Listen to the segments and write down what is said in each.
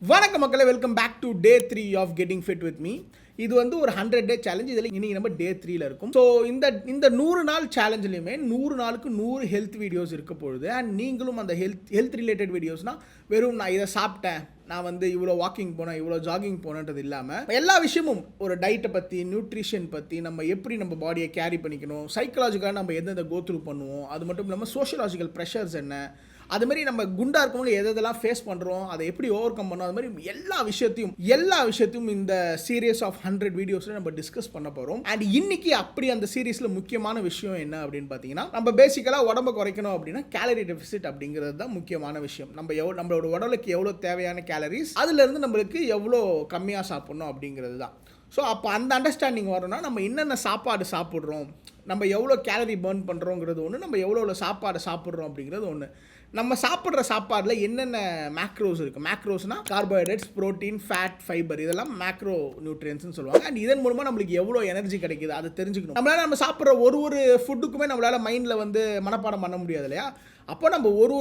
வணக்கம் மக்களே, welcome back to day 3 of getting fit with me. இது வந்து ஒரு 100 டே சேலஞ்ச். இதில் இன்னைக்கு நம்ம டே 3ல இருக்கும். ஸோ இந்த 100 நாள் சேலஞ்சிலையுமே 100 நாளுக்கு 100 ஹெல்த் வீடியோஸ் இருக்க பொழுது, அண்ட் நீங்களும் அந்த ஹெல்த் ரிலேட்டட் வீடியோஸ்னால் வெறும் நான் இதை சாப்பிட்டேன், நான் வந்து இவ்வளோ வாக்கிங் போனேன், இவ்வளோ ஜாகிங் போனன்றது இல்லாமல் எல்லா விஷயமும் ஒரு டயட்டை பற்றி, நியூட்ரிஷன் பற்றி, நம்ம எப்படி நம்ம பாடியை கேரி பண்ணிக்கணும், சைக்கலாஜிக்கலாக நம்ம எந்தெந்த கோத்ரூ பண்ணுவோம், அது மட்டும் இல்லாமல் சோஷியலாஜிக்கல் ப்ரெஷர்ஸ் என்ன, அதுமாதிரி நம்ம குண்டாக இருக்கவங்க எதெல்லாம் ஃபேஸ் பண்ணுறோம், அதை எப்படி ஓவர் கம் பண்ணோம், அது மாதிரி எல்லா விஷயத்தையும் இந்த சீரியஸ் ஆஃப் 100 வீடியோஸில் நம்ம டிஸ்கஸ் பண்ண போகிறோம். அண்ட் இன்னைக்கு அப்படி அந்த சீரீஸில் முக்கியமான விஷயம் என்ன அப்படின்னு பார்த்தீங்கன்னா, நம்ம பேசிக்கலாக உடம்பை குறைக்கணும் அப்படின்னா கேலரி டெஃபிசிட் அப்படிங்கிறது தான் முக்கியமான விஷயம். நம்மளோட உடலுக்கு எவ்வளோ தேவையான கேலரிஸ், அதுலேருந்து நம்மளுக்கு எவ்வளோ கம்மியாக சாப்பிட்ணும் அப்படிங்கிறது தான். ஸோ அப்போ அந்த அண்டர்ஸ்டாண்டிங் வரணும்னா நம்ம என்னென்ன சாப்பாடு சாப்பிட்றோம், நம்ம எவ்வளோ கேலரி பர்ன் பண்ணுறோங்கிறது ஒன்று, நம்ம எவ்வளோ சாப்பாடு சாப்பிட்றோம் அப்படிங்கிறது ஒன்று. நம்ம சாப்பிட்ற சாப்பாடில் என்னென்ன மேக்ரோஸ் இருக்குது. மேக்ரோஸ்னால் கார்போஹைட்ரேட்ஸ், ப்ரோட்டீன், ஃபேட், ஃபைபர், இதெல்லாம் மேக்ரோ நியூட்ரியன்ஸ்னு சொல்லுவாங்க. அண்ட் இதன் மூலமாக நம்மளுக்கு எவ்வளோ எனர்ஜி கிடைக்குது அதை தெரிஞ்சுக்கணும். நம்ம சாப்பிட்ற ஒரு ஃபுட்டுக்குமே நம்மளால் மைண்டில் வந்து மனப்பாடம் பண்ண முடியாது இல்லையா. அப்போ நம்ம ஒரு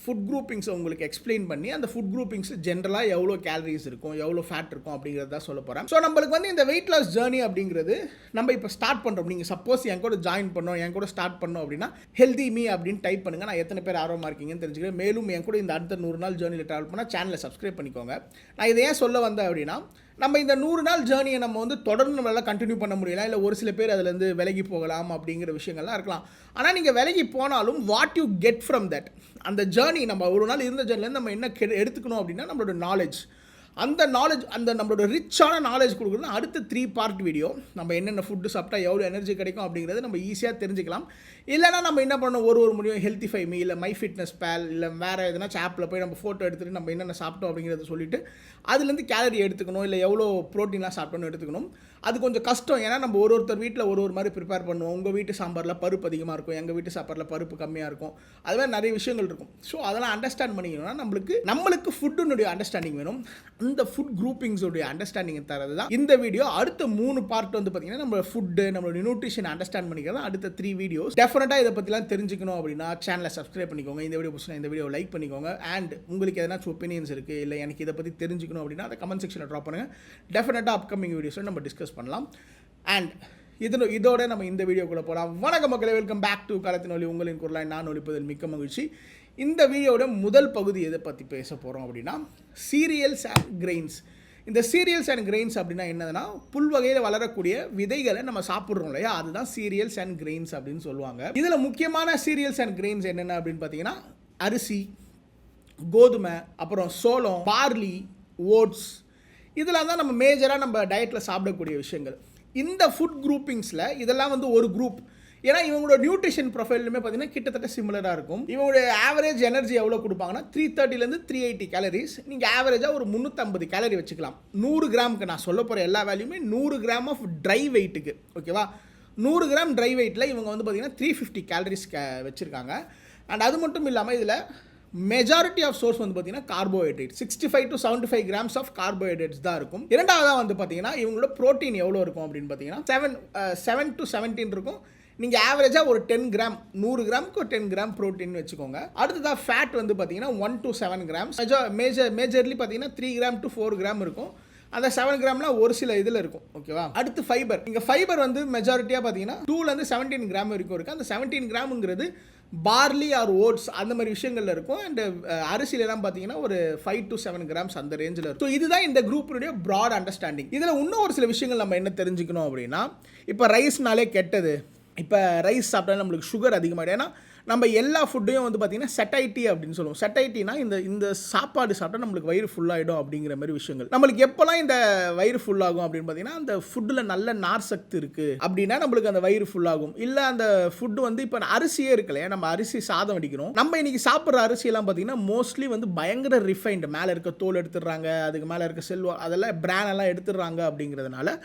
ஃபுட் குரூப்பிங்ஸை உங்களுக்கு எக்ஸ்பிளைன் பண்ணி அந்த ஃபுட் குரூப்பிங்ஸ் ஜென்ரலாக எவ்வளோ கேலரிஸ் இருக்கும், எவ்வளோ ஃபேட் இருக்கும் அப்படிங்கிறது தான் சொல்ல போகிறேன். ஸோ நம்மளுக்கு வந்து இந்த வெயிட் லாஸ் ஜேர்னி அப்படிங்கிறது நம்ம இப்போ ஸ்டார்ட் பண்ணுறோம். நீங்கள் சப்போஸ் என் கூட ஜாயின் பண்ணோம், என் கூட ஸ்டார்ட் பண்ணோம் அப்படின்னா ஹெல்தி மீ அப்படின்னு டைப் பண்ணுங்கள். நான் எத்தனை பேர் ஆர்வமாக இருக்கீங்கன்னு தெரிஞ்சுக்கிறேன். மேலும் என் கூட இந்த அடுத்த 100 நாள் ஜேர்னியில் ட்ராவல் பண்ணால் சேனலை சப்ஸ்கிரைப் பண்ணிக்கோங்க. நான் இதை ஏன் சொல்ல வந்தேன் அப்படின்னா, நம்ம இந்த 100 நாள் ஜேர்னியை நம்ம வந்து தொடர்ந்து நம்மளால் கண்டினியூ பண்ண முடியலாம், இல்லை ஒரு சில பேர் அதுலேருந்து விலகி போகலாம் அப்படிங்கிற விஷயங்கள்லாம் இருக்கலாம். ஆனால் நீங்கள் விலகி போனாலும் what you get from that, அந்த ஜேர்னி, நம்ம ஒரு நாள் இருந்த ஜேர்னிலேருந்து நம்ம என்ன எடுத்துக்கணும் அப்படின்னா நம்மளோட நாலேஜ், அந்த நம்மளோட ரிச்சான நாலேஜ் கொடுக்குறது அடுத்த 3 பார்ட் வீடியோ. நம்ம என்னென்ன ஃபுட்டு சாப்பிட்டா எவ்வளோ எனர்ஜி கிடைக்கும் அப்படிங்கிறது நம்ம ஈஸியாக தெரிஞ்சுக்கலாம். இல்லைனா நம்ம என்ன பண்ணணும், ஒரு முடியும் ஹெல்த்திஃபை மீ, இல்லை மை ஃபிட்னஸ் பேல், இல்லை வேறு எதனா ஆப்பில் போய் நம்ம ஃபோட்டோ எடுத்துகிட்டு நம்ம என்னென்ன சாப்பிட்டோம் அப்படிங்கிறத சொல்லிவிட்டு அதுலேருந்து கேலரி எடுத்துக்கணும், இல்லை எவ்வளோ ப்ரோட்டீன்லாம் சாப்பிட்டோன்னு எடுத்துக்கணும். அது கொஞ்சம் கஷ்டம். ஏன்னா நம்ம ஒருத்தர் வீட்டில் ஒரு மாதிரி ப்ரிப்பேர் பண்ணுவோம். உங்கள் வீட்டு சாம்பாரில் பருப்பு அதிகமாக இருக்கும், எங்கள் வீட்டு சாப்பாடில் பருப்பு கம்மியாக இருக்கும், அது மாதிரி நிறைய விஷயங்கள் இருக்கும். ஸோ அதெல்லாம் அண்டர்ஸ்டாண்ட் பண்ணிக்கணும்னா நம்மளுக்கு ஃபுட்டுனுடைய அண்டர்ஸ்டாண்டிங் வேணும். இந்த ஃபுட் குரூப்பிங்ஸோடைய அண்டர்ஸ்டாண்டிங் தரது தான் இந்த வீடியோ. அடுத்த 3 பார்ட் வந்து பார்த்தீங்கன்னா நம்ம ஃபுட்டு, நம்மளோட நியூட்ரிஷன் அண்டர்ஸ்டாண்ட் பண்ணிக்கிறது அடுத்த 3 வீடியோஸ். டெஃபினட்டாக இதை பற்றிலாம் தெரிஞ்சுக்கணும் அப்படின்னா சேனலை சப்ஸ்கிரைப் பண்ணிக்கோங்க. இந்த வீடியோ பிடிச்சினா இந்த வீடியோ லைக் பண்ணிக்கோங்க. அண்ட் உங்களுக்கு எதனாச்சும் ஒப்பீனியன்ஸ் இருக்குது, இல்லை எனக்கு இதை பற்றி தெரிஞ்சுக்கணும் அப்படின்னா அதை கமெண்ட் செக்ஷனில் ட்ராப் பண்ணுங்கள். டெஃபினட்டாக அப்கமிங் வீடியோஸில் நம்ம டிஸ்கஸ் பண்ணலாம். அண்ட் இதோட நம்ம இந்த வீடியோக்குள்ளே போகலாம். வணக்கம் மக்களே, வெல்கம் பேக் டு களத்தின் ஒலி, உங்களின் குரலாய் நான் ஒலிப்பதில் மிக்க மகிழ்ச்சி. இந்த வீடியோட முதல் பகுதி எதை பற்றி பேச போகிறோம் அப்படின்னா சீரியல்ஸ் அண்ட் கிரெயின்ஸ். இந்த சீரியல்ஸ் அண்ட் கிரெயின்ஸ் அப்படின்னா என்னதுன்னா, புல் வகையில் வளரக்கூடிய விதைகளை நம்ம சாப்பிட்றோம் இல்லையா, அதுதான் சீரியல்ஸ் அண்ட் கிரெயின்ஸ் அப்படின்னு சொல்லுவாங்க. இதில் முக்கியமான சீரியல்ஸ் அண்ட் கிரெயின்ஸ் என்னென்ன அப்படின்னு பார்த்தீங்கன்னா, அரிசி, கோதுமை, அப்புறம் சோளம், பார்லி, ஓட்ஸ், இதெல்லாம் தான் நம்ம மேஜராக நம்ம டயட்டில் சாப்பிடக்கூடிய விஷயங்கள். இந்த ஃபுட் குரூப்பிங்ஸில் இதெல்லாம் வந்து ஒரு குரூப். ஏன்னா இவங்களோட நியூட்ரிஷன் ப்ரொஃபைலுமே பார்த்தீங்கன்னா கிட்டத்தட்ட சிமிலராக இருக்கும். இவங்களுடைய ஆவரேஜ் எனர்ஜி எவ்வளோ கொடுப்பாங்கன்னா 330லேருந்து 380 கேலரிஸ். நீங்கள் ஆவரேஜாக ஒரு 350 கேலரி வச்சுக்கலாம். 100 கிராமுக்கு நான் சொல்ல போகிற எல்லா வேல்யூமே 100 கிராம் ஆஃப் ட்ரை வெயிட்டுக்கு. ஓகேவா, 100 கிராம் ட்ரை வெயிட்டில் இவங்க வந்து பார்த்தீங்கன்னா 350 கேலரிஸ் வச்சுருக்காங்க. அண்ட் அது மட்டும் இல்லாமல் இதில் மெஜாரிட்டி ஆஃப் சோர்ஸ் வந்து பார்த்தீங்கன்னா carbohydrate, 65 to 75 grams of carbohydrates தான் இருக்கும். இரண்டாவதாக வந்து பார்த்தீங்கன்னா இவங்களோட ப்ரோட்டீன் எவ்வளோ இருக்கும் அப்படின்னு பார்த்தீங்கன்னா 7 to 17 இருக்கும். நீங்கள் ஆவரேஜாக ஒரு 10 கிராம், 100 கிராமுக்கு ஒரு 10 கிராம் ப்ரோட்டீன் வச்சுக்கோங்க. அடுத்ததாக ஃபேட் வந்து பார்த்தீங்கன்னா 1 to 7 கிராம்ஸ். மேஜர்லி பார்த்தீங்கன்னா 3 கிராம் to 4 கிராம் இருக்கும். அந்த 7 கிராம்லாம் ஒரு சில இதில் இருக்கும். ஓகேவா, அடுத்து ஃபைபர். இங்கே ஃபைபர் வந்து மெஜாரிட்டியாக பார்த்தீங்கன்னா 2லேருந்து 17 கிராம் வரைக்கும் இருக்குது. அந்த 17 கிராமுங்கிறது பார்லி ஆர் ஓட்ஸ் அந்த மாதிரி விஷயங்கள்ல இருக்கும். அண்ட் அரிசியிலலாம் பார்த்தீங்கன்னா ஒரு 5 to 7 கிராம்ஸ் அந்த ரேஞ்சில் இருக்கும். ஸோ இதுதான் இந்த குரூப்புடைய ப்ராட் அண்டர்ஸ்டாண்டிங். இதில் இன்னும் ஒரு சில விஷயங்கள் நம்ம என்ன தெரிஞ்சுக்கணும் அப்படின்னா, இப்போ ரைஸ்னாலே கெட்டது, இப்போ ரைஸ் சாப்பிட்டா நம்மளுக்கு சுகர் அதிகமாகிடும். ஏன்னா நம்ம எல்லா ஃபுட்டையும் வந்து பார்த்திங்கன்னா செட்டைட்டி அப்படின்னு சொல்லுவோம். செட்டைட்டினா இந்த சாப்பாடு சாப்பிட்டா நம்மளுக்கு வயிறு ஃபுல்லாகிடும் அப்படிங்கிற மாதிரி விஷயங்கள். நம்மளுக்கு எப்போல்லாம் இந்த வயிறு ஃபுல்லாகும் அப்படின்னு பார்த்தீங்கன்னா, அந்த ஃபுட்டில் நல்ல நார் சக்தி இருக்குது அப்படின்னா நம்மளுக்கு அந்த வயிறு ஃபுல்லாகும். இல்லை அந்த ஃபுட்டு வந்து இப்போ அரிசியே இருக்கலையே, நம்ம அரிசி சாதம் அடிக்கிறோம். நம்ம இன்றைக்கி சாப்பிட்ற அரிசியெல்லாம் பார்த்திங்கன்னா மோஸ்ட்லி வந்து பயங்கர ரிஃபைன்டு, மேலே இருக்க தோல் எடுத்துடுறாங்க, அதுக்கு மேலே இருக்க செல்வா அதெல்லாம் பிரானெல்லாம் எடுத்துடுறாங்க. அப்படிங்கிறதுனால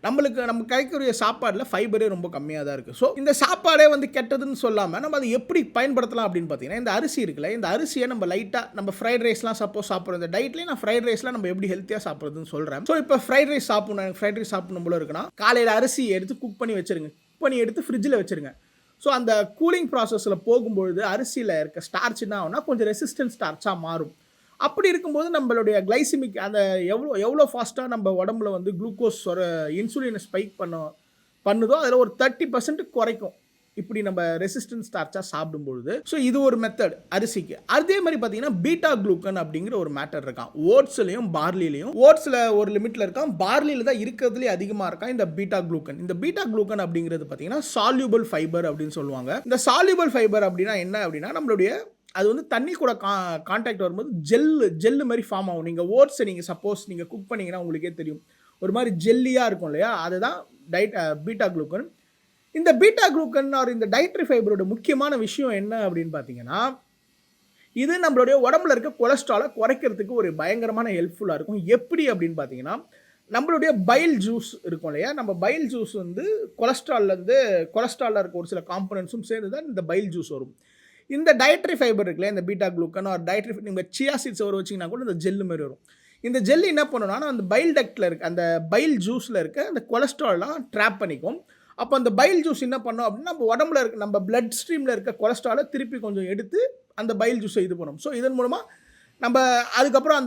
நம்ம கிடைக்கக்கூடிய சாப்பாடில் ஃபைபரே ரொம்ப கம்மியாக தான் இருக்குது. ஸோ இந்த சாப்பாடே வந்து கெட்டதுன்னு சொல்லாமல் நம்ம அதை எப்படி பயன்படுத்தலாம் அப்படின்னு பார்த்தீங்கன்னா, இந்த அரிசி இருக்குல்ல, இந்த அரிசியை நம்ம லைட்டாக நம்ம ஃப்ரைட் ரைஸ்லாம் சப்போஸ் சாப்பிட்றோம். இந்த டயட்லேயே நான் ஃப்ரைட் ரைஸ்லாம் நம்ம எப்படி ஹெல்த்தியாக சாப்பிட்றதுன்னு சொல்கிறேன். ஸோ இப்போ ஃப்ரைட் ரைஸ் சாப்பிடணும் போல இருக்குன்னா, காலையில் அரிசி எடுத்து குக் பண்ணி வச்சுருங்க. குக் பண்ணி எடுத்து ஃப்ரிட்ஜில் வச்சுருங்க. ஸோ அந்த கூலிங் ப்ராசஸில் போகும்பொழுது அரிசியில் இருக்க ஸ்டார்ச் என்ன ஆகும்னா கொஞ்சம் ரெசிஸ்டன்ட் ஸ்டார்ச்சாக மாறும். அப்படி இருக்கும்போது நம்மளுடைய கிளைசிமிக் அந்த எவ்வளோ ஃபாஸ்ட்டாக நம்ம உடம்புல வந்து குளுக்கோஸ் இன்சுலினை ஸ்பைக் பண்ணுதோ அதில் ஒரு 30% குறைக்கும் இப்படி நம்ம ரெசிஸ்டன்ஸ் ஸ்டார்ச்சாக சாப்பிடும்பொழுது. ஸோ இது ஒரு மெத்தட் அரிசிக்கு. அதே மாதிரி பார்த்தீங்கன்னா பீட்டா குளூக்கன் அப்படிங்கிற ஒரு மேட்டர் இருக்கான் ஓட்ஸ்லையும் பார்லிலையும். ஓட்ஸில் ஒரு லிமிட்டில் இருக்கான், பார்லியில் தான் இருக்கிறதுலே அதிகமாக இருக்கான் இந்த பீட்டா குளூக்கன். இந்த பீட்டா குளூக்கன் அப்படிங்கிறது பார்த்தீங்கன்னா சால்யூபிள் ஃபைபர் அப்படின்னு சொல்லுவாங்க. இந்த சால்யூபிள் ஃபைபர் அப்படின்னா என்ன அப்படின்னா நம்மளுடைய அது வந்து தண்ணி கூட கான்டாக்ட் வரும்போது ஜெல்லு மாதிரி ஃபார்ம் ஆகும். நீங்கள் ஓட்ஸை நீங்கள் சப்போஸ் நீங்கள் குக் பண்ணிங்கன்னா உங்களுக்கே தெரியும் ஒரு மாதிரி ஜெல்லியாக இருக்கும் இல்லையா, அதுதான் பீட்டா குளூக்கன். இந்த பீட்டா குளூக்கன் இந்த டயட்ரி ஃபைபரோட முக்கியமான விஷயம் என்ன அப்படின்னு பார்த்தீங்கன்னா இது நம்மளுடைய உடம்புல இருக்க கொலஸ்ட்ராலை குறைக்கிறதுக்கு ஒரு பயங்கரமான ஹெல்ப்ஃபுல்லாக இருக்கும். எப்படி அப்படின்னு பார்த்தீங்கன்னா நம்மளுடைய பைல் ஜூஸ் இருக்கும் இல்லையா, நம்ம பைல் ஜூஸ் வந்து கொலஸ்ட்ராலில் இருக்க ஒரு சில காம்பனன்ட்ஸும் சேர்ந்து தான் இந்த பைல் ஜூஸ் வரும். இந்த டயட்ரி ஃபைபர் இருக்குல்ல, இந்த பீட்டா குளூக்கன் ஒரு டயட்ரி நீங்கள் சியா சீட்ஸ் ஒரு வச்சிங்கன்னா கூட இந்த ஜெல்லு மாதிரி வரும். இந்த ஜெல்லு என்ன பண்ணணும்னா அந்த பைல் டக்டில் இருக்க அந்த பைல் ஜூஸில் இருக்க அந்த கொலஸ்ட்ரால்லாம் ட்ராப் பண்ணிக்கும். அப்போ அந்த பைல் ஜூஸ் என்ன பண்ணோம் அப்படின்னா நம்ம உடம்புல இருக்க நம்ம பிளட் ஸ்ட்ரீமில் இருக்க கொலஸ்ட்ராலை திருப்பி கொஞ்சம் எடுத்து அந்த பைல் ஜூஸை இது பண்ணும். ஸோ இதன் மூலமாக நம்ம அதுக்கப்புறம்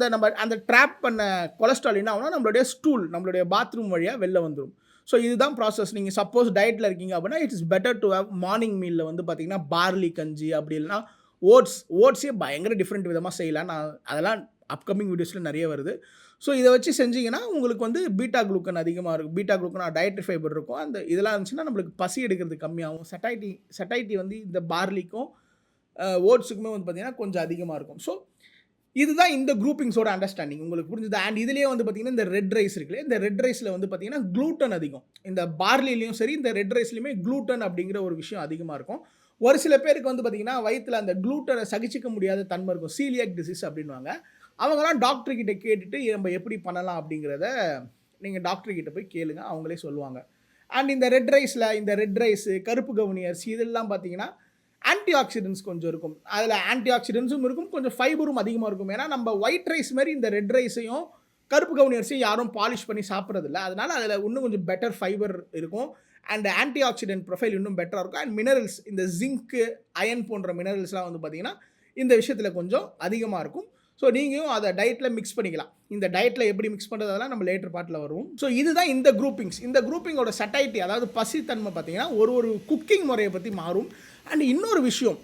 அந்த ட்ராப் பண்ண கொலஸ்ட்ரால் என்ன ஆகும்னா நம்மளுடைய ஸ்டூல் நம்மளுடைய பாத்ரூம் வழியாக வெளில வந்துடும். ஸோ இதுதான் ப்ராசஸ். நீங்கள் சப்போஸ் டயட்டில் இருக்கீங்க அப்படின்னா it's better to have morning மீலில் வந்து பார்த்தீங்கன்னா பார்லி கஞ்சி அப்படி இல்லைனா ஓட்ஸே பயங்கர டிஃப்ரெண்ட் விதமாக செய்யலாம். நான் அதெல்லாம் அப்கமிங் வீடியோஸில் நிறைய வருது. ஸோ இதை வச்சு செஞ்சிங்கன்னா உங்களுக்கு வந்து பீட்டா குளூக்கன் அதிகமாக இருக்கும், பீட்டா குளூக்கன் டயட்ரி ஃபைபர் இருக்கும். அந்த இதெல்லாம் இருந்துச்சுன்னா நம்மளுக்கு பசி எடுக்கிறது கம்மியாகும். சட்டைட்டி வந்து இந்த பார்லிக்கும் ஓட்ஸுக்குமே வந்து பார்த்திங்கன்னா கொஞ்சம் அதிகமாக இருக்கும். ஸோ இதுதான் இந்த குரூப்பிங்ஸோட அண்டர்ஸ்டாண்டிங் உங்களுக்கு புரிஞ்சுது. அண்ட் இதுலேயே வந்து பார்த்திங்கன்னா இந்த ரெட் ரைஸ் இருக்குல்ல, இந்த ரெட் ரைஸில் வந்து பார்த்திங்கன்னா க்ளூட்டன் அதிகம். இந்த பார்லிலையும் சரி இந்த ரெட் ரைஸ்லையுமே க்ளூட்டன் அப்படிங்கிற ஒரு விஷயம் அதிகமாக இருக்கும். ஒரு சில பேருக்கு வந்து பார்த்திங்கன்னா வயிற்றில் அந்த க்ளூட்டனை சகிச்சிக்க முடியாத தன்மை இருக்கும், சீலியாக் டிசீஸ் அப்படின்வாங்க. அவங்களாம் டாக்டர்கிட்ட கேட்டுட்டு நம்ம எப்படி பண்ணலாம் அப்படிங்கிறத நீங்கள் டாக்டர்கிட்ட போய் கேளுங்க, அவங்களே சொல்லுவாங்க. அண்ட் இந்த ரெட் ரைஸு கருப்பு கவுனி அரிசி இதெல்லாம் பார்த்திங்கன்னா ஆன்டி ஆக்சிடென்ட்ஸ் கொஞ்சம் இருக்கும். அதில் ஆன்டி ஆக்சிடென்ட்ஸும் இருக்கும், கொஞ்சம் ஃபைபரும் அதிகமாக இருக்கும். ஏன்னா நம்ம ஒயிட் ரைஸ் மாதிரி இந்த ரெட் ரைஸையும் கருப்பு கவுனி அரிசியும் யாரும் பாலிஷ் பண்ணி சாப்பிட்றதில்ல. அதனால் அதில் இன்னும் கொஞ்சம் பெட்டர் ஃபைபர் இருக்கும் அண்ட் ஆன்டி ஆக்சிடென்ட் ப்ரொஃபைல் இன்னும் பெட்டராக இருக்கும். அண்ட் மினரல்ஸ் இந்த ஜிங்க்கு அயன் போன்ற மினரல்ஸ்லாம் வந்து பார்த்திங்கன்னா இந்த விஷயத்தில் கொஞ்சம் அதிகமாக இருக்கும். ஸோ நீங்களும் அதை டயட்டில் மிக்ஸ் பண்ணிக்கலாம். இந்த டயட்டில் எப்படி மிக்ஸ் பண்ணுறதெல்லாம் நம்ம லேட்டர் பார்ட்டில் வருவோம். ஸோ இதுதான் இந்த குரூப்பிங்ஸ். இந்த குரூப்பிங்கோட சட்டைட்டி அதாவது பசித்தன்மை பார்த்திங்கன்னா ஒரு குக்கிங் முறையை பற்றி மாறும். அண்ட் இன்னொரு விஷயம்,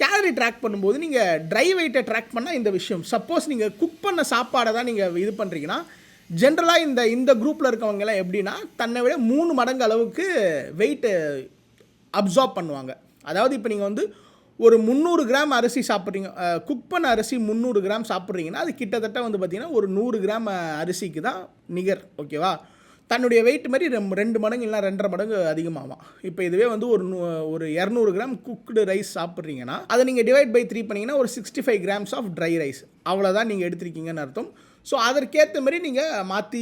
கேலரி ட்ராக் பண்ணும்போது நீங்கள் ட்ரை வெயிட்டை ட்ராக் பண்ணால் இந்த விஷயம், சப்போஸ் நீங்கள் குக் பண்ண சாப்பாடை தான் நீங்கள் இது பண்ணுறீங்கன்னா ஜென்ரலாக இந்த குரூப்பில் இருக்கவங்கலாம் எப்படின்னா தன்னை விட 3 மடங்கு அளவுக்கு வெயிட்டு அப்சார்ப் பண்ணுவாங்க. அதாவது இப்போ நீங்கள் வந்து ஒரு 300 கிராம் அரிசி சாப்பிட்றீங்க, குக் பண்ண அரிசி 300 கிராம் சாப்பிட்றீங்கன்னா அது கிட்டத்தட்ட வந்து பார்த்திங்கன்னா ஒரு 100 கிராம் அரிசிக்கு தான் நிகர். ஓகேவா? தன்னுடைய வெயிட் மாதிரி 2 மடங்கு இல்லை 2.5 மடங்கு அதிகமாகும். இப்போ இதுவே வந்து ஒரு 200 கிராம் குக்டு ரைஸ் சாப்பிட்றீங்கன்னா அதை நீங்கள் டிவைட் பை 3 பண்ணிங்கன்னா ஒரு 65 கிராம்ஸ் ஆஃப் ட்ரை ரைஸ் அவ்வளோதான் நீங்கள் எடுத்திருக்கீங்கன்னு அர்த்தம். ஸோ அதற்கேற்ற மாதிரி நீங்கள் மாற்றி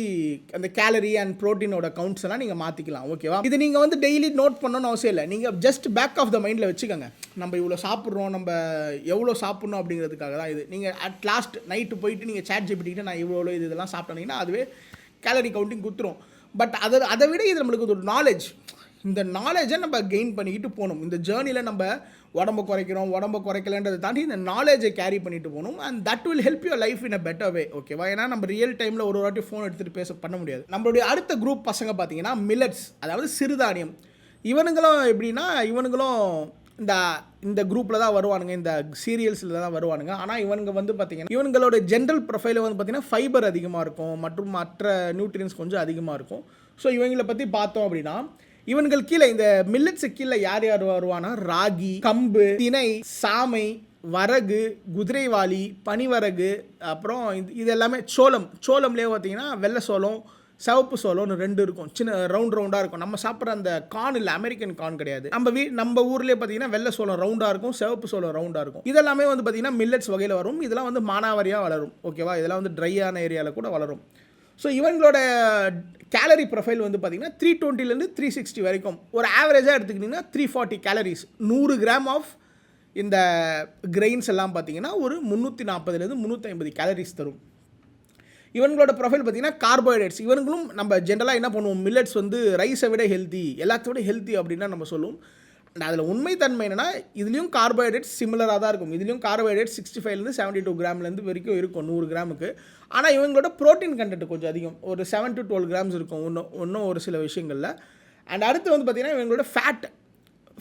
அந்த கேலரி அண்ட் ப்ரோட்டீனோட கவுண்ட்ஸ் எல்லாம் நீங்கள் மாற்றிக்கலாம். ஓகேவா? இது நீங்கள் வந்து டெய்லி நோட் பண்ணணும்னு அவசியம் இல்லை. நீங்கள் ஜஸ்ட் பேக் ஆஃப் த மைண்டில் வச்சுக்கோங்க, நம்ம இவ்வளோ சாப்பிட்றோம், நம்ம எவ்வளோ சாப்பிட்ணும் அப்படிங்கிறதுக்காக தான் இது. நீங்கள் அட் லாஸ்ட் நைட்டு போயிட்டு நீங்கள் சேட் ஜிபிடிக்கிட்ட நான் இவ்வளோ இதெல்லாம் சாப்பிட்டீங்கன்னா அதுவே கேலரி கவுண்டிங் குத்துரும். பட் அதை விட இது நம்மளுக்கு ஒரு நாலேஜ். இந்த நாலேஜை நம்ம கெயின் பண்ணிக்கிட்டு போகணும். இந்த ஜேர்னியில் நம்ம உடம்பை குறைக்கலன்றதை தாண்டி இந்த நாலேஜை கேரி பண்ணிட்டு போகணும். And that will help your life in a better way. ஓகேவா? ஏன்னா நம்ம ரியல் டைமில் ஒரு வாட்டி ஃபோன் எடுத்துகிட்டு பண்ண முடியாது. நம்மளுடைய அடுத்த குரூப் பசங்க பார்த்தீங்கன்னா மில்லட்ஸ், அதாவது சிறுதானியம். இவனுங்களும் எப்படின்னா இந்த குரூப்பில் தான் வருவானுங்க, இந்த சீரியல்ஸில் தான் வருவானுங்க. ஆனால் இவனுங்க வந்து பார்த்திங்கன்னா இவங்களோட ஜென்ரல் ப்ரொஃபைலில் வந்து பார்த்திங்கன்னா ஃபைபர் அதிகமாக இருக்கும் மற்றும் மற்ற நியூட்ரியன்ஸ் கொஞ்சம் அதிகமாக இருக்கும். ஸோ இவங்களை பற்றி பார்த்தோம் அப்படின்னா இவன்கள் கீழே இந்த மில்லட்ஸு கீழே யார் வருவானா ராகி, கம்பு, திணை, சாமை, வரகு, குதிரைவாளி, பனிவரகு, அப்புறம் இது எல்லாமே சோளம்லேயே பார்த்தீங்கன்னா வெள்ளை சோளம், சிவப்பு சோளம்னு 2 இருக்கும். சின்ன ரவுண்டாக இருக்கும். நம்ம சாப்பிட்ற அந்த கார்ன் இல்லை, அமெரிக்கன் கார்ன் கிடையாது. நம்ம ஊர்லேயே பார்த்தீங்கன்னா வெள்ளை சோளம் ரவுண்டாக இருக்கும், சிவப்பு சோளம் ரவுண்டாக இருக்கும். இதெல்லாமே வந்து பார்த்தீங்கன்னா மில்லட்ஸ் வகையில் வரும். இதெல்லாம் வந்து மானாவாரியாக வளரும். ஓகேவா? இதெல்லாம் வந்து ட்ரையான ஏரியாவில் கூட வளரும். ஸோ இவங்களோட கேலரி ப்ரொஃபைல் வந்து பார்த்திங்கன்னா 320 360 வரைக்கும், ஒரு ஆவரேஜாக எடுத்துக்கிட்டிங்கன்னா 340 கேலரிஸ். 100 கிராம் ஆஃப் இந்த கிரெயின்ஸ் எல்லாம் பார்த்திங்கன்னா ஒரு 340 350 கேலரிஸ் தரும். இவங்களோட ப்ரொஃபைல் பார்த்திங்கன்னா கார்போஹைட்ரேட்ஸ். இவங்களும் நம்ம ஜென்ரலாக என்ன பண்ணுவோம், மில்லட்ஸ் வந்து ரைஸை விட ஹெல்த்தி, எல்லாத்தையும் விட ஹெல்த்தி அப்படின்னா நம்ம சொல்லுவோம். அதில் உண்மைத்தன்மை என்னென்னா இதுலேயும் கார்போஹைட்ரேட்ஸ் சிமிலராக தான் இருக்கும். இதுலேயும் கார்போஹைட்ரேட் 65 72 கிராம்லேருந்து வரைக்கும் இருக்கும் 100 கிராமுக்கு. ஆனால் இவங்களோட ப்ரோட்டீன் கண்டென்ட் கொஞ்சம் அதிகம், ஒரு 7 to 12 கிராம்ஸ் இருக்கும் இன்னும் ஒரு சில விஷயங்களில். அண்ட் அடுத்து வந்து பார்த்திங்கன்னா இவங்களோட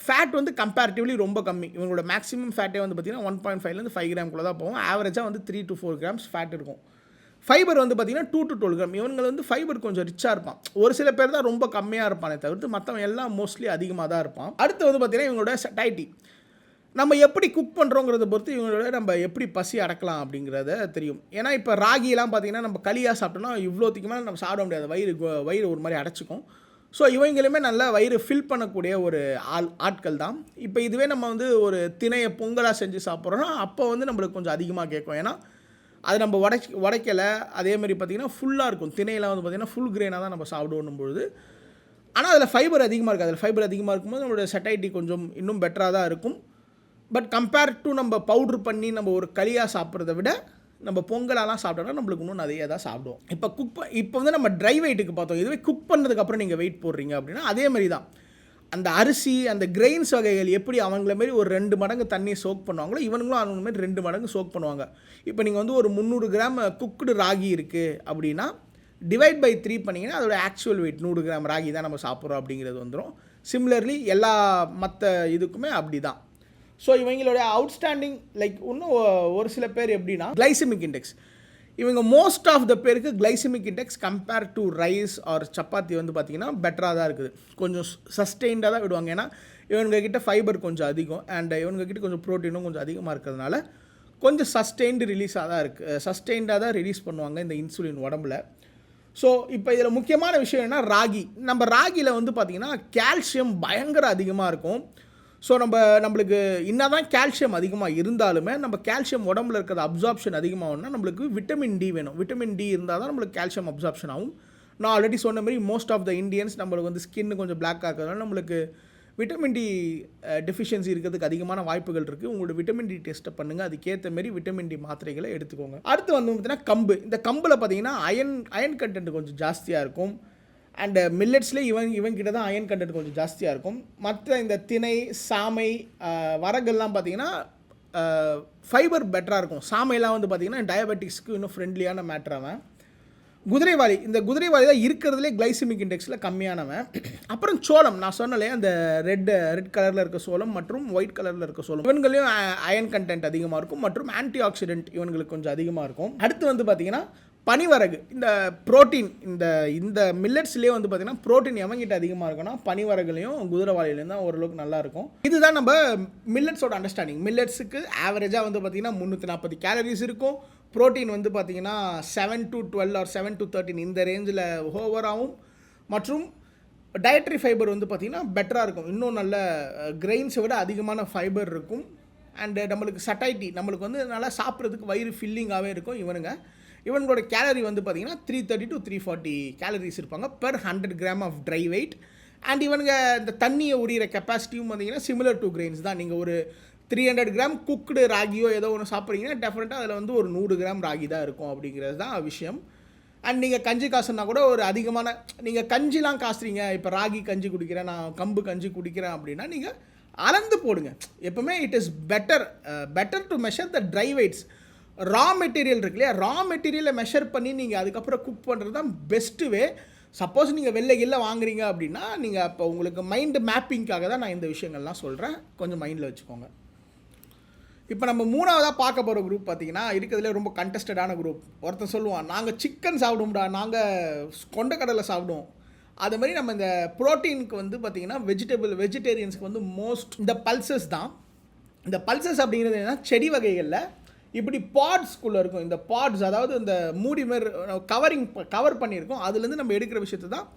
ஃபேட் வந்து கம்பேரிட்டிவ்லி ரொம்ப கம்மி. இவங்களோட மேக்ஸிமம் ஃபேட்டே வந்து பார்த்திங்கன்னா 1.5 5 கிராம்குள்ளே தான் போகும். ஆவரேஜாக வந்து 3 to 4 கிராம்ஸ் ஃபேட் இருக்கும். ஃபைபர் வந்து பார்த்திங்கன்னா 2 to 12 கிராம். இவங்க வந்து ஃபைபர் கொஞ்சம் ரிச்சாக இருப்பான். ஒரு சில பேர் தான் ரொம்ப கம்மியாக இருப்பானே தவிர்த்து மற்றவங்க எல்லாம் மோஸ்ட்லி அதிகமாக தான் இருப்பான். அடுத்து வந்து பார்த்திங்கன்னா இவங்களோட சட்டைட்டி, நம்ம எப்படி குக் பண்ணுறோங்கிறத பொறுத்து இவங்களோட நம்ம எப்படி பசி அடக்கலாம் அப்படிங்கிறத தெரியும். ஏன்னா இப்போ ராகிலாம் பார்த்திங்கன்னா நம்ம களியாக சாப்பிட்டோம்னா இவ்வளோத்துக்கு மேலே நம்ம சாப்பிட முடியாது, வயிறு ஒரு மாதிரி அடைச்சிக்கும். ஸோ இவங்களுமே நல்லா வயிறு ஃபில் பண்ணக்கூடிய ஒரு ஆட்கள் தான். இப்போ இதுவே நம்ம வந்து ஒரு திணையை பொங்கலாக செஞ்சு சாப்பிட்றோன்னா அப்போ வந்து நம்மளுக்கு கொஞ்சம் அதிகமாக கேட்கும். ஏன்னா அது நம்ம உடைக்கலை. அதேமாதிரி பார்த்திங்கன்னா ஃபுல்லாக இருக்கும். திணையெல்லாம் வந்து பார்த்திங்கன்னா ஃபுல் கிரெயினாக தான் நம்ம சாப்பிடுவோம் பொழுது. ஆனால் அதில் ஃபைபர் அதிகமாக இருக்குது. அதில் ஃபைபர் அதிகமாக இருக்கும்போது நம்மளோட சட்டைட்டி கொஞ்சம் இன்னும் பெட்டராக தான் இருக்கும். பட் கம்பேர் டு நம்ம பவுட்ரு பண்ணி நம்ம ஒரு களியாக சாப்பிட்றத விட நம்ம பொங்கலாலாம் சாப்பிட்டோம்னா நம்மளுக்கு இன்னும் நிறைய தான் சாப்பிடுவோம். இப்போ வந்து நம்ம ட்ரை வெயிட்டுக்கு பார்த்தோம். இதுவே குக் பண்ணதுக்கப்புறம் நீங்கள் வெயிட் போடுறீங்க அப்படின்னா அதே மாதிரி தான் அந்த அரிசி அந்த கிரெயின்ஸ் வகைகள் எப்படி அவங்கள மாரி ஒரு 2 மடங்கு தண்ணி சோக் பண்ணுவாங்களோ இவங்களும் அவங்க மாரி 2 மடங்கு சோக் பண்ணுவாங்க. இப்போ நீங்கள் வந்து ஒரு 300 கிராம் குக்குடு ராகி இருக்குது அப்படின்னா டிவைட் பை 3 பண்ணிங்கன்னா அதோட ஆக்சுவல் வெயிட் 100 கிராம் ராகி தான் நம்ம சாப்பிட்றோம் அப்படிங்கிறது வந்துடும். சிமிலர்லி எல்லா மற்ற இதுக்குமே அப்படி தான். ஸோ இவங்களோட அவுட்ஸ்டாண்டிங் இன்னும் ஒரு சில பேர் எப்படின்னா கிளைசிமிக் இண்டெக்ஸ், இவங்க மோஸ்ட் ஆஃப் த பேருக்கு glycemic index compare to rice or chapati வந்து பார்த்திங்கன்னா பெட்டராக தான் இருக்குது. கொஞ்சம் சஸ்டெயின்டாக தான் விடுவாங்க. ஏன்னா இவங்ககிட்ட ஃபைபர் கொஞ்சம் அதிகம் அண்ட் இவங்ககிட்ட கொஞ்சம் ப்ரோட்டீனும் கொஞ்சம் அதிகமாக இருக்கிறதுனால கொஞ்சம் சஸ்டெயின்டாக தான் ரிலீஸ் பண்ணுவாங்க இந்த இன்சுலின் உடம்புல. ஸோ இப்போ இதில் முக்கியமான விஷயம் என்ன, ராகி. நம்ம ராகியில் வந்து பார்த்திங்கன்னா கால்சியம் பயங்கர அதிகமாக இருக்கும். ஸோ நம்மளுக்கு என்ன தான் கால்சியம் அதிகமாக இருந்தாலுமே நம்ம கால்சியம் உடம்புல இருக்கிற அப்சார்ப்ஷன் அதிகமாகணும்னா நம்மளுக்கு விட்டமின் டி வேணும். விட்டமின் டி இருந்தால் தான் நம்மளுக்கு கால்சியம் அப்சார்ப்ஷன் ஆகும். நான் ஆல்ரெடி சொன்ன மாதிரி மோஸ்ட் ஆஃப் த இண்டியன்ஸ் நம்மளுக்கு வந்து ஸ்கின்னு கொஞ்சம் பிளாக் ஆகிறதுனால நம்மளுக்கு விட்டமின் டி டெஃபிஷியன்சி இருக்கிறதுக்கு அதிகமான வாய்ப்புகள் இருக்குது. உங்களோட விட்டமின் டி டெஸ்ட்டை பண்ணுங்கள், அதுக்கேற்ற மாரி விட்டமின் டி மாத்திரைகளை எடுத்துக்கோங்க. அடுத்து வந்து பார்த்திங்கன்னா கம்பு. இந்த கம்பில் பார்த்திங்கன்னா அயன் கண்டென்ட் கொஞ்சம் ஜாஸ்தியாக இருக்கும். அண்டு மில்லட்ஸ்லேயே இவங்கிட்ட தான் அயன் கண்டென்ட் கொஞ்சம் ஜாஸ்தியாக இருக்கும். மற்ற இந்த திணை சாமை வரகெல்லாம் பார்த்திங்கன்னா ஃபைபர் பெட்டராக இருக்கும். சாமையெல்லாம் வந்து பார்த்திங்கன்னா டயபெட்டிக்ஸ்க்கு இன்னும் ஃப்ரெண்ட்லியான மேட்ராவன். குதிரைவாளி, இந்த குதிரைவாளி தான் இருக்கிறதுலே கிளைசிமிக் இண்டெக்ஸில் கம்மியானவன். அப்புறம் சோளம், நான் சொன்னலே அந்த ரெட் கலரில் இருக்க சோளம் மற்றும் ஒயிட் கலரில் இருக்க சோளம், இவங்களையும் அயன் கண்டென்ட் அதிகமாக இருக்கும் மற்றும் ஆன்டி ஆக்சிடென்ட் இவங்களுக்கு கொஞ்சம் அதிகமாக இருக்கும். அடுத்து வந்து பார்த்திங்கன்னா பனிவரகு. இந்த ப்ரோட்டீன் இந்த மில்லட்ஸ்லேயே வந்து பார்த்திங்கன்னா ப்ரோட்டீன் எவங்கிட்ட அதிகமாக இருக்குன்னா பனிவரகுலையும் குதிரைவாளிலையும் தான் ஓரளவுக்கு நல்லாயிருக்கும். இதுதான் நம்ம மில்லட்ஸோட அண்டர்ஸ்டாண்டிங். மில்லட்ஸுக்கு ஆவரேஜாக வந்து பார்த்திங்கன்னா 340 கேலரிஸ் இருக்கும். ப்ரோட்டீன் வந்து பார்த்திங்கன்னா 7 to 12 or 7 to 13 இந்த ரேஞ்சில் ஓவராகவும் மற்றும் டயட்ரி ஃபைபர் வந்து பார்த்திங்கன்னா பெட்டராக இருக்கும். இன்னும் நல்ல கிரெயின்ஸை விட அதிகமான ஃபைபர் இருக்கும். அண்டு நம்மளுக்கு சட்டைட்டி, நம்மளுக்கு வந்து நல்லா சாப்பிட்றதுக்கு வயிறு ஃபில்லிங்காகவே இருக்கும். இவங்களோட கேலரி வந்து பார்த்திங்கன்னா 330 to 340 கேலரிஸ் இருப்பாங்க per 100 gram of dry weight. And இவங்க இந்த தண்ணியை உரிகிற கெப்பாசிட்டியும் பார்த்திங்கன்னா சிமிலர் டு கிரெயின்ஸ் தான். நீங்கள் ஒரு 300 கிராம் குக்குடு ராகியோ ஏதோ ஒன்று சாப்பிட்றீங்கன்னா டெஃபினட்டாக அதில் வந்து ஒரு 100 கிராம் ராகி தான் இருக்கும் அப்படிங்கிறது தான் விஷயம். அண்ட் நீங்கள் கஞ்சி காசுனா கூட ஒரு அதிகமான, நீங்கள் கஞ்சிலாம் காசுறீங்க, இப்போ ராகி கஞ்சி குடிக்கிறேன், நான் கம்பு கஞ்சி குடிக்கிறேன் அப்படின்னா நீங்கள் அளந்து போடுங்க. எப்போவுமே it is better to measure the dry weights. Raw material இருக்கு இல்லையா, ரா மெட்டீரியலை மெஷர் பண்ணி நீங்கள் அதுக்கப்புறம் குக் பண்ணுறது தான் பெஸ்ட்டு வே. சப்போஸ் நீங்கள் வெளில வாங்குறீங்க அப்படின்னா நீங்கள் அப்போ உங்களுக்கு மைண்டு மேப்பிங்காக தான் நான் இந்த விஷயங்கள்லாம் சொல்கிறேன், கொஞ்சம் மைண்டில் வச்சுக்கோங்க. இப்போ நம்ம மூணாவதாக பார்க்க போகிற குரூப் பார்த்திங்கன்னா இருக்கிறதுலே ரொம்ப கண்டஸ்டடான குரூப். ஒருத்தன் சொல்லுவான், நாங்கள் சிக்கன் சாப்பிடுவோம்டா, நாங்கள் கொண்டக்கடலை சாப்பிடுவோம். அது மாதிரி நம்ம இந்த ப்ரோட்டீனுக்கு வந்து பார்த்திங்கன்னா வெஜிடேரியன்ஸுக்கு வந்து மோஸ்ட் இந்த பல்சஸ் தான். இந்த பல்சஸ் அப்படிங்கிறது என்னன்னா செடி வகைகளில் இப்படி பாட்ஸ்குள்ளே இருக்கும். இந்த பாட்ஸ் அதாவது இந்த மூடி மாரி கவர் பண்ணியிருக்கோம். அதுலேருந்து நம்ம எடுக்கிற விஷயத்தை தான்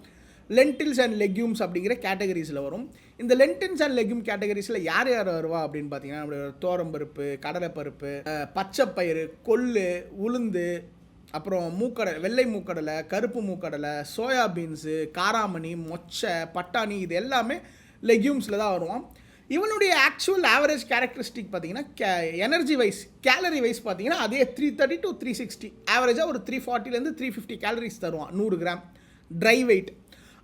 லென்டில்ஸ் அண்ட் லெக்யூம்ஸ் அப்படிங்கிற கேட்டகரிஸில் வரும். இந்த லென்டில்ஸ் அண்ட் லெக்யூம் கேட்டகரிஸில் யார் வருவா அப்படின்னு பார்த்தீங்கன்னா நம்மளோட தோரம்பருப்பு, கடலைப்பருப்பு, பச்சைப்பயிறு, கொள்ளு, உளுந்து, அப்புறம் வெள்ளை மூக்கடலை, கருப்பு மூக்கடலை, சோயாபீன்ஸு, காராமணி, மொச்சை, பட்டாணி, இது எல்லாமே லெக்யூம்ஸில் தான் வருவான். இவனுடைய ஆக்சுவல் ஆவரேஜ் கேரக்டரிஸ்டிக் பார்த்தீங்கன்னா எனர்ஜி வைஸ் கேலரி வைஸ் பார்த்தீங்கன்னா அதே 330 to 360 ஆவரேஜாக ஒரு 340 350 கேலரிஸ் தருவான் 100 கிராம் ட்ரை வெயிட்.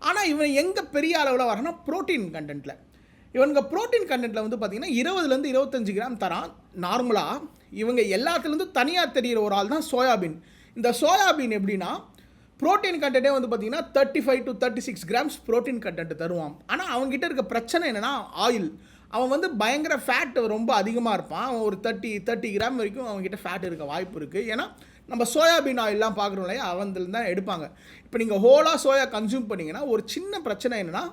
ஆனால் இவன் எங்கே பெரிய அளவில் வரனா ப்ரோட்டீன் கண்டென்ட்டில். இவங்க ப்ரோட்டீன் கண்டென்ட்டில் வந்து பார்த்திங்கன்னா 20லேருந்து 25 கிராம் தரான் நார்மலாக. இவங்க எல்லாத்துலேருந்து தனியாக தெரிகிற ஒரு ஆள் தான் சோயாபீன். இந்த சோயாபீன் எப்படின்னா ப்ரோட்டீன் கண்டென்ட்டே வந்து பார்த்திங்கன்னா 35 to 36 கிராம்ஸ் ப்ரோட்டீன் கண்டென்ட் தருவான். ஆனால் அவங்ககிட்ட இருக்க பிரச்சனை என்னென்னா ஆயில். அவன் வந்து பயங்கர ஃபேட் ரொம்ப அதிகமாக இருப்பான். அவன் ஒரு 30 கிராம் வரைக்கும் அவங்ககிட்ட ஃபேட் இருக்க வாய்ப்பு இருக்குது. ஏன்னா நம்ம சோயாபீன் ஆயிலெலாம் பார்க்குறோம் இல்லையா, அவன்லேருந்து தான் எடுப்பாங்க. இப்போ நீங்கள் ஹோலாக சோயா கன்சியூம் பண்ணிங்கன்னா ஒரு சின்ன பிரச்சனை என்னென்னா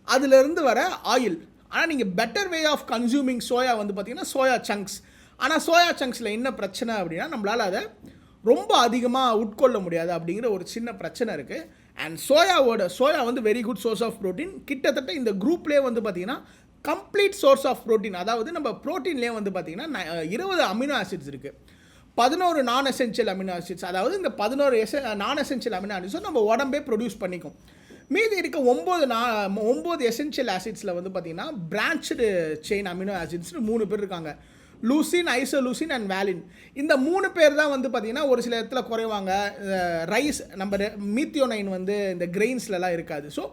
அதுலேருந்து வர ஆயில். ஆனால் நீங்கள் better way of consuming soya வந்து பார்த்திங்கன்னா சோயா சங்க்ஸ். ஆனால் சோயா சங்க்ஸில் என்ன பிரச்சனை அப்படின்னா நம்மளால் அதை ரொம்ப அதிகமாக உட்கொள்ள முடியாது அப்படிங்கிற ஒரு சின்ன பிரச்சனை இருக்குது. அண்ட் சோயா வந்து very good source of protein. கிட்டத்தட்ட இந்த குரூப்லேயே வந்து பார்த்திங்கன்னா கம்ப்ளீட் சோர்ஸ் ஆஃப் ப்ரோட்டீன். அதாவது நம்ம ப்ரோட்டீன்லேயே வந்து பார்த்திங்கன்னா 20 அமினோ ஆசிட்ஸ் இருக்குது, 11 நான் எசென்ஷியல் அமினோ ஆசிட்ஸ். அதாவது இந்த 11 நான் எசென்ஷியல் அமினோ ஆசிட்ஸும் நம்ம உடம்பே ப்ரொடியூஸ் பண்ணிக்கும். மீதி இருக்க 9 எசென்ஷியல் ஆசிட்ஸில் வந்து பார்த்திங்கன்னா பிரான்ச்டு செயின் அமினோ ஆசிட்ஸ்னு 3 பேர் இருக்காங்க. லூசின், ஐசோலூசின் அண்ட் வேலின். இந்த 3 பேர் தான் வந்து பார்த்திங்கன்னா ஒரு சில இடத்துல குறைவாங்க. ரைஸ் நம்ம மீத்தியோனைன் வந்து இந்த கிரெயின்ஸ்லலாம் இருக்காது. ஸோ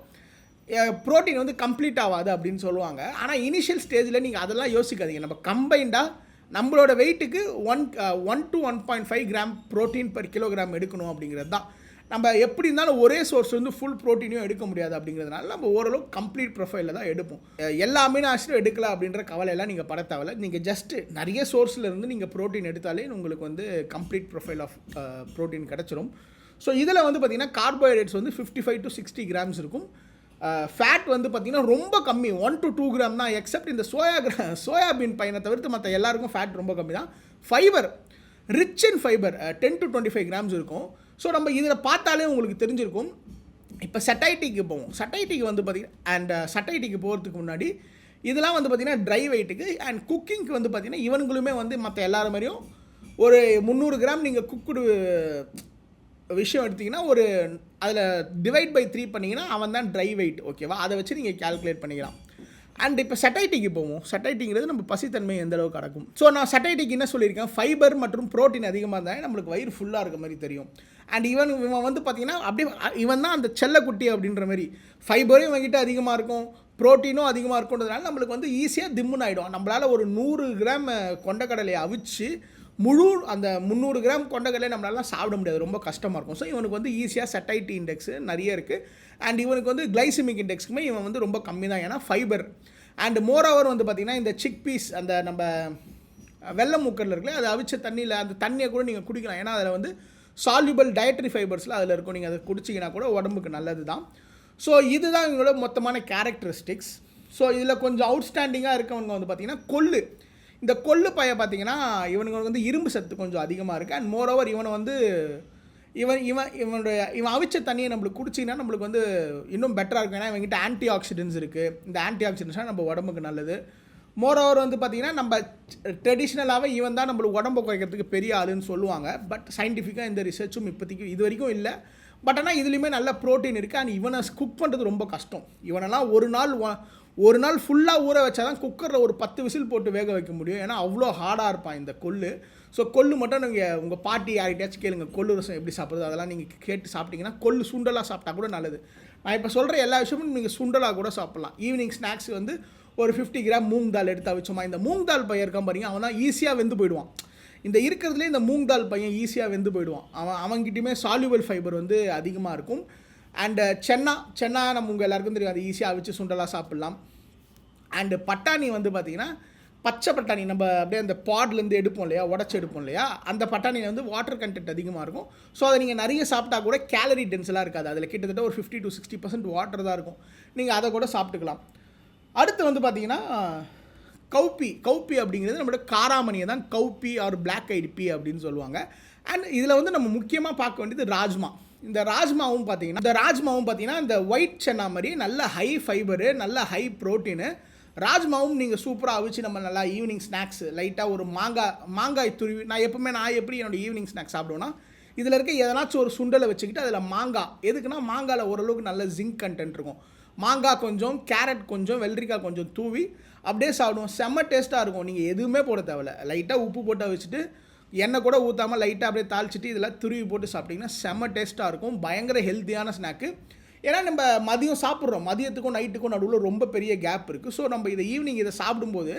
ப்ரோட்டீன் வந்து கம்ப்ளீட் ஆகாது அப்படின்னு சொல்லுவாங்க. ஆனால் இனிஷியல் ஸ்டேஜில் நீங்கள் அதெல்லாம் யோசிக்காதீங்க. நம்ம கம்பைண்டாக நம்மளோட வெயிட்டுக்கு 1 to 1.5 gram protein per kilogram எடுக்கணும் அப்படிங்கிறது தான். நம்ம எப்படி இருந்தாலும் ஒரே சோர்ஸ் வந்து ஃபுல் ப்ரோட்டீனையும் எடுக்க முடியாது அப்படிங்கிறதுனால நம்ம ஓரளவு கம்ப்ளீட் ப்ரொஃபைலில் தான் எடுப்போம். எல்லா அமினோ ஆசிடும் எடுக்கலாம் அப்படின்ற கவலையெல்லாம் நீங்கள் பட தேவையில்லை. நீங்கள் ஜஸ்ட்டு நிறைய சோர்ஸில் இருந்து நீங்கள் ப்ரோட்டீன் எடுத்தாலே உங்களுக்கு வந்து கம்ப்ளீட் ப்ரொஃபைல் ஆஃப் ப்ரோட்டீன் கிடச்சிரும். ஸோ இதில் வந்து பார்த்திங்கன்னா கார்போஹைட்ரேட்ஸ் வந்து 55 to 60 கிராம்ஸ் இருக்கும். ஃபேட் வந்து பார்த்திங்கன்னா ரொம்ப கம்மி, 1 to 2 கிராம் தான். எக்ஸப்ட் இந்த சோயாபீன் பையனை தவிர்த்து மற்ற எல்லாருக்கும் ஃபேட் ரொம்ப கம்மி தான். Fibre rich in fibre 10 to 25 grams இருக்கும். ஸோ நம்ம இதில் பார்த்தாலே உங்களுக்கு தெரிஞ்சிருக்கும். இப்போ சட்டைட்டிக்கு போவோம். சட்டைட்டிக்கு வந்து பார்த்திங்கன்னா அண்ட் சட்டைட்டிக்கு போகிறதுக்கு முன்னாடி இதெல்லாம் வந்து பார்த்திங்கன்னா ட்ரை வெயிட்டுக்கு அண்ட் குக்கிங்க்கு வந்து பார்த்திங்கன்னா இவங்களுமே வந்து மற்ற எல்லாரும் மாதிரியும் ஒரு 300 கிராம் நீங்கள் குக்குடு விஷயம் எடுத்திங்கன்னா ஒரு அதில் டிவைட் பை 3 பண்ணிங்கன்னா அவன் தான் ட்ரை வெயிட். ஓகேவா, அதை வச்சு நீங்கள் கேல்குலேட் பண்ணிக்கலாம். அண்ட் இப்போ சட்டைட்டிக்கு போவோம். சட்டைட்டிங்கிறது நம்ம பசித்தன்மை எந்த அளவுக்கு அடக்கும். ஸோ நான் சட்டைட்டிக்கு என்ன சொல்லியிருக்கேன், ஃபைபர் மற்றும் ப்ரோட்டீன் அதிகமாக இருந்தால் நம்மளுக்கு வயிறு ஃபுல்லாக இருக்க மாதிரி தெரியும். அண்ட் இவன் வந்து பார்த்திங்கன்னா அப்படியே இவன் தான் அந்த செல்லக்குட்டி அப்படின்ற மாதிரி. ஃபைபரும் இவன்கிட்ட அதிகமாக இருக்கும், ப்ரோட்டீனும் அதிகமாக இருக்குன்றதுனால நம்மளுக்கு வந்து ஈஸியாக திம்முன்னு ஆகிடும். நம்மளால் ஒரு 100 கிராம் கொண்டக்கடலையை அவிச்சு முழு அந்த 300 கிராம் கொண்டக்கடலையை நம்மளால சாப்பிட முடியாது, ரொம்ப கஷ்டமாக இருக்கும். ஸோ இவனுக்கு வந்து ஈஸியாக சட்டைட்டி இண்டெக்ஸ் நிறைய இருக்குது. அண்ட் இவனுக்கு வந்து கிளைசிமிக் இண்டெக்ஸ்க்குமே இவன் வந்து ரொம்ப கம்மி தான், ஏன்னா ஃபைபர். அண்ட் மோரோவர் வந்து பார்த்திங்கன்னா இந்த சிக் பீஸ் அந்த நம்ம வெள்ளை மூக்கரில் இருக்குல்ல, அதை அவிச்ச தண்ணியில் அந்த தண்ணியை கூட நீங்கள் குடிக்கலாம். ஏன்னா அதில் வந்து சால்யூபிள் டயட்ரி ஃபைபர்ஸில் அதில் இருக்கும். நீங்கள் அதை குடிச்சிங்கன்னா கூட உடம்புக்கு நல்லது தான். ஸோ இதுதான் இவங்களோட மொத்தமான கேரக்டரிஸ்டிக்ஸ். ஸோ இதில் கொஞ்சம் அவுட்ஸ்டாண்டிங்காக இருக்கவங்க வந்து பார்த்திங்கன்னா கொள்ளு. இந்த கொள்ளு பைய பார்த்திங்கன்னா இவனுக்கு வந்து இரும்பு சத்து கொஞ்சம் அதிகமாக இருக்குது. அண்ட் மோரோவர் இவனை வந்து இவன் அவிச்ச தண்ணியை நம்மளுக்கு குடிச்சிங்கன்னா நம்மளுக்கு வந்து இன்னும் பெட்டராக இருக்கும். ஏன்னா இவங்ககிட்ட ஆன்டி ஆக்சிடென்ட்ஸ் இருக்குது. இந்த ஆன்டி ஆக்சிடென்ட்ஸ்னால் நம்ம உடம்புக்கு நல்லது. மோரோவர் வந்து பார்த்திங்கன்னா நம்ம ட்ரெடிஷ்னலாகவே இவன் தான் நம்மளுக்கு உடம்பு குறைக்கிறதுக்கு பெரிய ஆளுன்னு சொல்லுவாங்க. பட் சயின்டிஃபிக்காக இந்த ரிசர்ச்சும் இப்போதைக்கு இது வரைக்கும் இல்லை. பட் ஆனால் இதுலேயுமே நல்ல ப்ரோட்டீன் இருக்குது. அண்ட் இவனை குக் பண்ணுறது ரொம்ப கஷ்டம். இவனெல்லாம் ஒரு நாள் ஃபுல்லாக ஊற வச்சா தான் குக்கரில் ஒரு 10 விசில் போட்டு வேக வைக்க முடியும். ஏன்னா அவ்வளோ ஹார்டாக இருப்பான் இந்த கொள்ளு. ஸோ கொள்ளு மட்டும் நீங்கள் உங்கள் பாட்டி யார்கிட்டயாச்சும் கேளுங்க கொள்ளு ரசம் எப்படி சாப்பிட்றது, அதெல்லாம் நீங்கள் கேட்டு சாப்பிட்டீங்கன்னா கொள்ளு சுண்டலாக சாப்பிட்டா கூட நல்லது. நான் இப்போ சொல்கிற எல்லா விஷயமும் நீங்கள் சுண்டலாக கூட சாப்பிட்லாம். ஈவினிங் ஸ்நாக்ஸ் வந்து ஒரு 50 கிராம் மூங் தால் எடுத்து அவிச்சோமா, இந்த மூங் தால் பையன் இருக்கான் பாருங்க, அவன் தான் ஈஸியாக வெந்து போயிடுவான். இந்த இருக்கிறதுலே இந்த மூங் தால் பையன் ஈஸியாக வெந்து போயிடுவான். அவங்ககிட்டயுமே சால்யூபிள் ஃபைபர் வந்து அதிகமாக இருக்கும். அண்டு சென்னா நம்ம உங்கள் எல்லாருக்கும் தெரியும், அது ஈஸியாக அவிச்சு சுண்டலாக சாப்பிட்லாம். அண்டு பட்டாணி வந்து பார்த்திங்கன்னா பச்சை பட்டாணி நம்ம அப்படியே அந்த பாட்லேருந்து எடுப்போம் இல்லையா, உடச்சி எடுப்போம் இல்லையா, அந்த பட்டாணியில் வந்து வாட்டர் கண்டென்ட் அதிகமாக இருக்கும். ஸோ அதை நீங்கள் நிறைய சாப்பிட்டா கூட கேலரி டென்ஸ்லாம் இருக்காது. அதில் கிட்டத்தட்ட ஒரு 50 to 60% வாட்டர் தான் இருக்கும். நீங்கள் அதை கூட சாப்பிட்டுக்கலாம். அடுத்து வந்து பார்த்திங்கன்னா கௌப்பி அப்படிங்கிறது நம்மளோட காராமணியை தான் கௌப்பி ஆர் பிளாக் ஐடு பீ அப்படின்னு சொல்லுவாங்க. அண்ட் இதில் வந்து நம்ம முக்கியமாக பார்க்க வேண்டியது ராஜ்மா. இந்த ராஜ்மாவும் பார்த்தீங்கன்னா இந்த ஒயிட் சென்னா மாதிரி நல்ல ஹை ஃபைபரு, நல்ல ஹை ப்ரோட்டீனு. ராஜ்மாவும் நீங்கள் சூப்பராக அவிச்சு நம்ம நல்லா ஈவினிங் ஸ்நாக்ஸ் லைட்டாக ஒரு மாங்காய் துருவி, நான் எப்படி என்னோடய ஈவினிங் ஸ்நாக்ஸ் சாப்பிடுவேன்னா இதில் இருக்க எதனாச்சும் ஒரு சுண்டலை வச்சுக்கிட்டு அதில் மாங்காய், எதுக்குன்னா மாங்காயில் ஓரளவுக்கு நல்ல ஜிங்க் கண்டென்ட் இருக்கும். மாங்காய் கொஞ்சம், கேரட் கொஞ்சம், வெள்ளரிக்காய் கொஞ்சம் தூவி அப்படியே சாப்பிடுவோம். செம்ம டேஸ்ட்டாக இருக்கும். நீங்கள் எதுவுமே போட தேவையில்ல, லைட்டாக உப்பு போட்டு வச்சுட்டு எண்ணெய் கூட ஊற்றாமல் லைட்டாக அப்படியே தாளிச்சிட்டு இதில் துருவி போட்டு சாப்பிட்டிங்கன்னா செம்ம டேஸ்ட்டாக இருக்கும். பயங்கர ஹெல்த்தியான ஸ்நாக்கு. ஏன்னா நம்ம மதியம் சாப்பிட்றோம், மதியத்துக்கும் நைட்டுக்கும் நடுவில் ரொம்ப பெரிய கேப் இருக்குது. ஸோ நம்ம இதை ஈவினிங் இதை சாப்பிடும்போது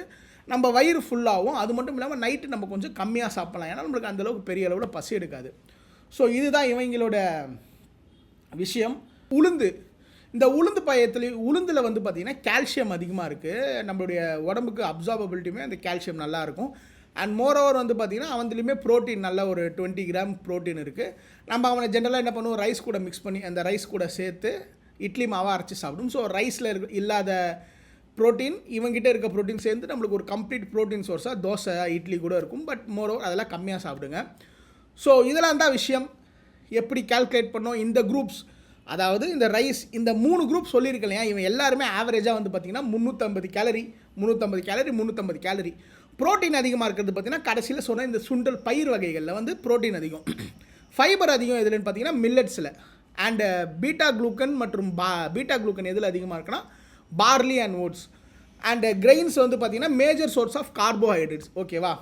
நம்ம வயிறு ஃபுல்லாகும். அது மட்டும் இல்லாமல் நைட்டு நம்ம கொஞ்சம் கம்மியாக சாப்பிட்லாம், ஏன்னா நம்மளுக்கு அந்தளவுக்கு பெரிய அளவில் பசி எடுக்காது. ஸோ இதுதான் இவங்களோட விஷயம். உளுந்து, இந்த உளுந்து உளுந்தில் வந்து பார்த்திங்கன்னா கால்சியம் அதிகமாக இருக்குது. நம்மளுடைய உடம்புக்கு அப்சார்பபிலிட்டியுமே அந்த கால்சியம் நல்லாயிருக்கும். அண்ட் மோரோவர் வந்து பார்த்திங்கன்னா அவன்துலேயுமே ப்ரோட்டீன் நல்ல ஒரு 20 கிராம் ப்ரோட்டீன் இருக்குது. நம்ம அவனை ஜென்ரலாக என்ன பண்ணுவோம், ரைஸ் கூட மிக்ஸ் பண்ணி அந்த ரைஸ் கூட சேர்த்து இட்லி மாவாக அரைச்சி சாப்பிடும். ஸோ ரைஸில் இல்லாத ப்ரோட்டீன் இவங்ககிட்ட இருக்க ப்ரோட்டீன் சேர்ந்து நம்மளுக்கு ஒரு கம்ப்ளீட் ப்ரோட்டீன் சோர்ஸாக தோசை இட்லி கூட இருக்கும். பட் மோரோவர் அதெல்லாம் கம்மியாக சாப்பிடுங்க. ஸோ இதெல்லாம் தான் விஷயம். எப்படி கால்குலேட் பண்ணோம் இந்த குரூப்ஸ், அதாவது இந்த ரைஸ், இந்த 3 குரூப் சொல்லியிருக்கேன் இல்லையா, இவன் எல்லாருமே ஆவரேஜாக வந்து பார்த்திங்கன்னா 350 கேலரி 350 கேலரி. ப்ரோட்டீன் அதிகமாக இருக்கிறது பார்த்திங்கன்னா கடைசியில் சொன்ன இந்த சுண்டல் பயிர் வகைகளில் வந்து ப்ரோட்டீன் அதிகம். ஃபைபர் அதிகம் எதுலன்னு பார்த்தீங்கன்னா மில்லட்ஸில். அண்டு பீட்டா குளூக்கன் மற்றும் பீட்டா குளூக்கன் எதில் அதிகமாக இருக்குன்னா barley and oats. And grains வந்து பார்த்திங்கன்னா மேஜர் சோர்ஸ் ஆஃப் கார்போஹைட்ரேட்ஸ். ஓகேவா,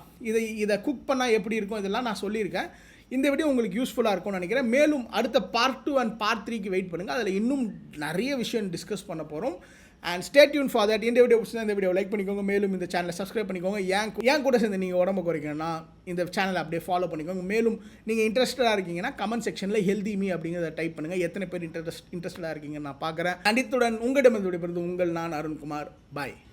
இதை குக் பண்ணால் எப்படி இருக்கும் இதெல்லாம் நான் சொல்லியிருக்கேன். இந்த வீடியோ உங்களுக்கு யூஸ்ஃபுல்லாக இருக்கும்னு நினைக்கிறேன். மேலும் அடுத்த பார்ட் 2 அண்ட் பார்ட் 3க்கு வெயிட் பண்ணுங்கள். அதில் இன்னும் நிறைய விஷயம் டிஸ்கஸ் பண்ண போகிறோம். And stay tune for that. இந்த வீடியோ பிடிச்சிருந்தா இந்த வீடியோ லைக் பண்ணிக்கோங்க. மேலும் இந்த சேனலை சப்ஸ்கிரைப் பண்ணிக்கோங்க. ஏன் கூட சேர்ந்து நீங்கள் உடம்பு குறைக்கணும்னா இந்த சேனலை அப்படியே ஃபாலோ பண்ணிக்கோங்க. மேலும் நீங்கள் இன்ட்ரெஸ்டடாக இருக்கீங்கன்னா கமெண்ட் செக்ஷனில் ஹெல்தி மீ அப்படிங்கிறத டைப் பண்ணுங்கள். எத்தனை பேர் இன்ட்ரெஸ்டடாக இருக்கீங்கன்னு நான் பார்க்குறேன். அண்ட் இத்துடன் உங்களிடமிருந்து விடைபெறுவது உங்கள் நான் அருண்குமார். பாய்.